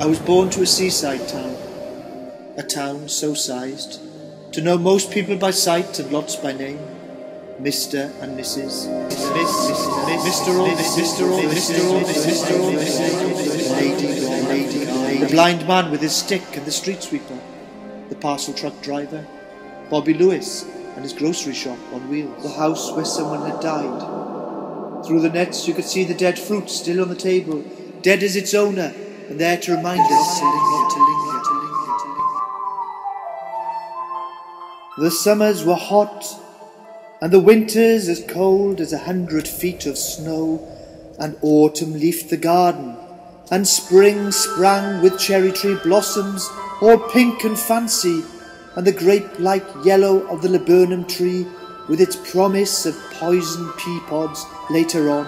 I was born to a seaside town, a town so sized, to know most people by sight and lots by name, Mr. and Mrs. The blind man with his stick and the street sweeper, the parcel truck driver, Bobby Lewis and his grocery shop on wheels, the house where someone had died. Through the nets you could see the dead fruit still on the table, dead as its owner, and there to remind us to linger. The summers were hot, and the winters as cold as 100 feet of snow, and autumn leafed the garden, and spring sprang with cherry tree blossoms, all pink and fancy, and the grape-like yellow of the laburnum tree, with its promise of poisoned pea pods later on.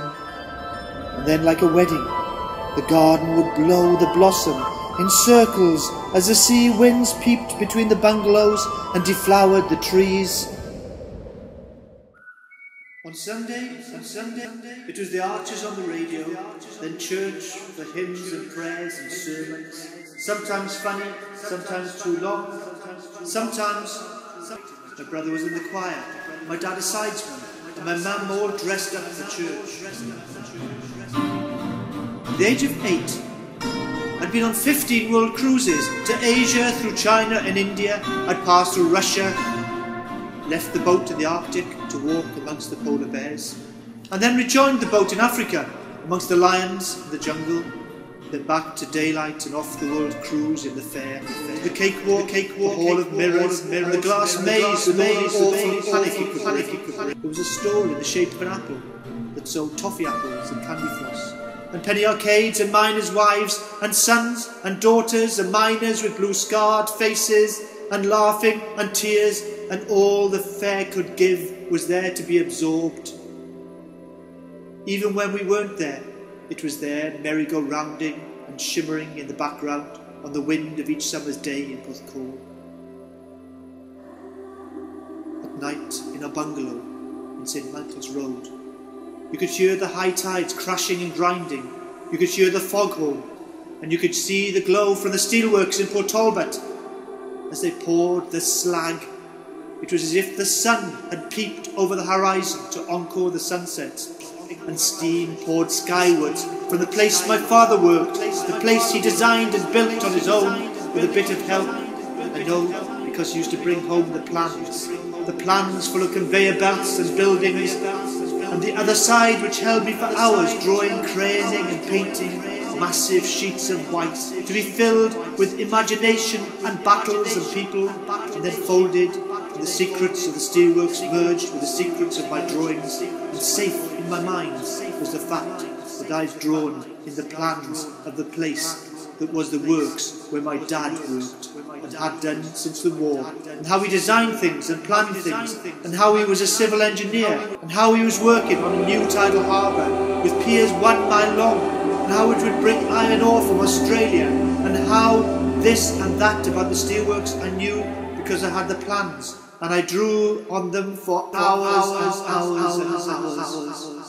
And then, like a wedding, the garden would blow the blossom in circles as the sea winds peeped between the bungalows and deflowered the trees. On Sunday, it was the archers on the radio, then church for hymns and prayers and sermons, sometimes funny, sometimes too long, sometimes my brother was in the choir, my dad a sidesman, and my mum all dressed up for church. At the age of 8, I'd been on 15 world cruises to Asia, through China and India. I'd passed through Russia, left the boat in the Arctic to walk amongst the polar bears, and then rejoined the boat in Africa amongst the lions and the jungle, then back to daylight and off the world cruise in the fair, the cakewalk, the hall of mirrors, and the glass maze with all the awful panic it could bring. There was a stall in the shape of an apple that sold toffee apples and candy floss, and penny arcades and miners' wives and sons and daughters and miners with blue scarred faces and laughing and tears, and all the fair could give was there to be absorbed. Even when we weren't there, it was there, merry-go-rounding and shimmering in the background on the wind of each summer's day in Porthcawl. At night, in our bungalow in St. Michael's Road, you could hear the high tides crashing and grinding, you could hear the foghorn, and you could see the glow from the steelworks in Port Talbot as they poured the slag. It was as if the sun had peeped over the horizon to encore the sunsets, and steam poured skywards from the place my father worked, the place he designed and built on his own with a bit of help. I know, because he used to bring home the plans full of conveyor belts and buildings, and the other side which held me for hours, drawing, craning and painting massive sheets of white to be filled with imagination and battles and people, and then folded, and the secrets of the steelworks merged with the secrets of my drawings, and safe in my mind was the fact that I'd drawn in the plans of the place that was the works where my dad worked and had done since the war, and how he designed things and planned things, and how he was a civil engineer, and how he was working on a new tidal harbour with piers 1 mile long, and how it would bring iron ore from Australia, and how this and that about the steelworks I knew because I had the plans, and I drew on them for hours and hours and hours.